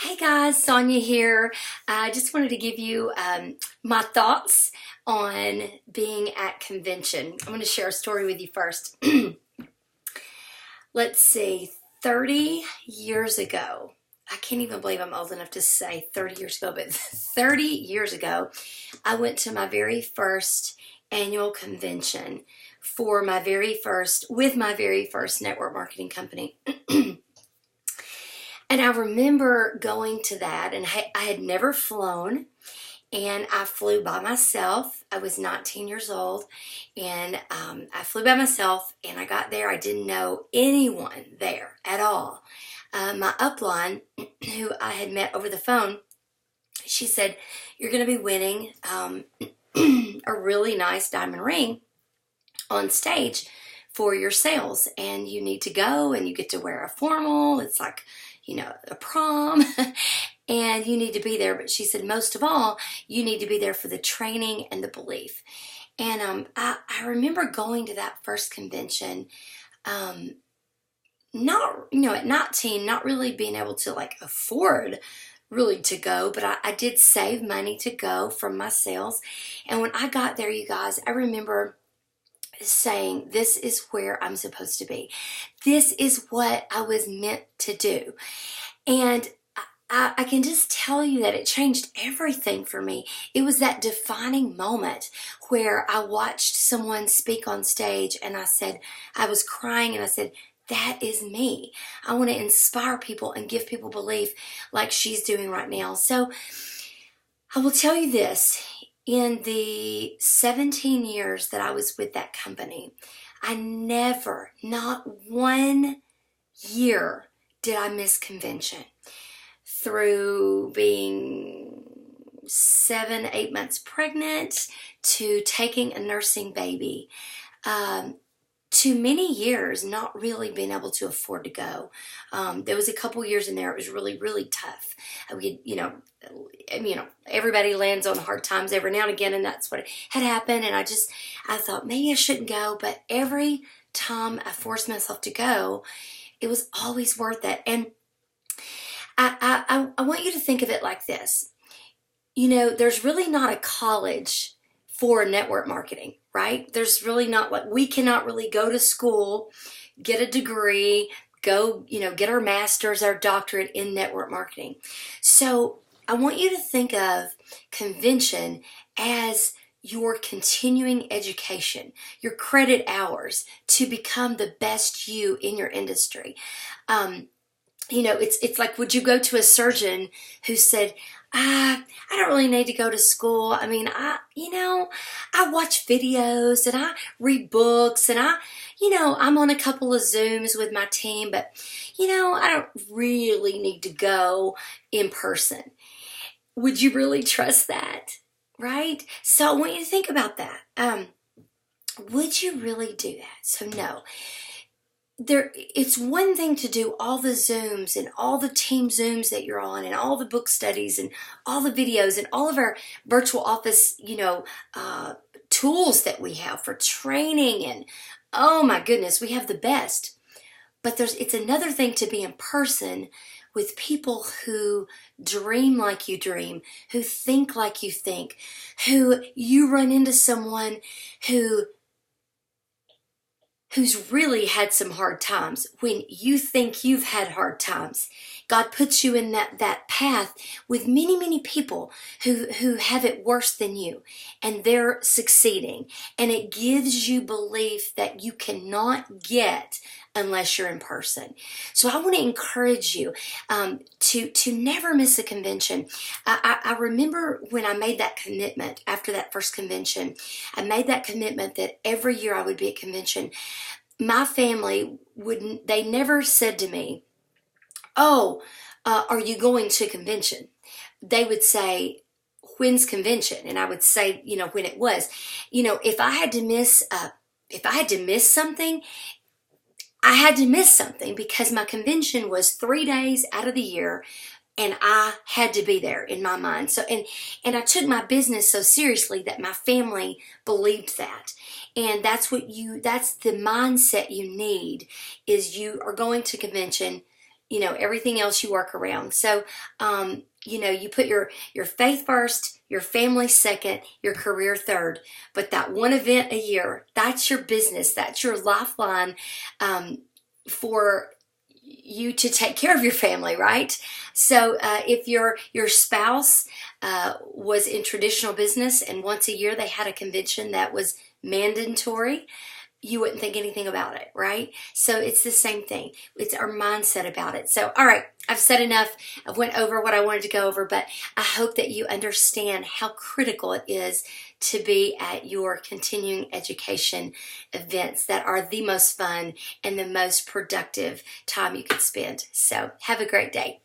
Hey guys, Sonia here. I just wanted to give you my thoughts on being at convention. I'm going to share a story with you first. Let's see, 30 years ago, I can't even believe I'm old enough to say 30 years ago, but 30 years ago, I went to my very first annual convention with my very first network marketing company. And I remember going to that, and I had never flown, and I flew by myself. I was 19 years old, and I flew by myself, and I got there. I didn't know anyone there at all. My upline, who I had met over the phone, she said, "You're going to be winning a really nice diamond ring on stage for your sales, and you need to go, and you get to wear a formal. It's like, a prom." And you need to be there. But she said, most of all, you need to be there for the training and the belief. And I remember going to that first convention, not, at 19, not really being able to afford really to go, but I did save money to go from my sales. And when I got there, you guys, I remember saying, this is where I'm supposed to be. This is what I was meant to do. And I can just tell you that it changed everything for me. It was that defining moment where I watched someone speak on stage, and I was crying, and I said, that is me. I want to inspire people and give people belief like she's doing right now. So I will tell you this. In the 17 years that I was with that company, I never, not one year, did I miss convention. Through being 7, 8 months pregnant, to taking a nursing baby, to many years not really being able to afford to go. There was a couple years in there it was really, really tough. Everybody lands on hard times every now and again, and that's what had happened. And I thought maybe I shouldn't go, but every time I forced myself to go, it was always worth it. And I want you to think of it like this. There's really not a college for network marketing, right? There's really not, we cannot really go to school, get a degree, go, get our master's, our doctorate in network marketing. So I want you to think of convention as your continuing education, your credit hours to become the best you in your industry. It's like, would you go to a surgeon who said, I don't really need to go to school. I mean, I watch videos and I read books and I'm on a couple of Zooms with my team, but, I don't really need to go in person. Would you really trust that? Right? So I want you to think about that. Would you really do that? So no. It's one thing to do all the Zooms and all the team Zooms that you're on and all the book studies and all the videos and all of our virtual office, tools that we have for training. And oh my goodness, we have the best. But it's another thing to be in person with people who dream like you dream, who think like you think, who you run into someone who's really had some hard times. When you think you've had hard times, God puts you in that path with many, many people who have it worse than you, and they're succeeding. And it gives you belief that you cannot get unless you're in person. So I want to encourage you to never miss a convention. I remember when I made that commitment after that first convention, I made that commitment that every year I would be at convention. My family they never said to me, oh, are you going to convention? They would say, when's convention? And I would say, when it was. If I had to miss something, I had to miss something because my convention was 3 days out of the year, and I had to be there in my mind. So, and I took my business so seriously that my family believed that. And that's the mindset you need, is you are going to convention. everything else you work around. So, you put your faith first, your family second, your career third. But that one event a year, that's your business. That's your lifeline for you to take care of your family, right? So if your spouse was in traditional business and once a year they had a convention that was mandatory, you wouldn't think anything about it, right? So it's the same thing. It's our mindset about it. So, all right, I've said enough. I've went over what I wanted to go over, but I hope that you understand how critical it is to be at your continuing education events that are the most fun and the most productive time you can spend. So have a great day.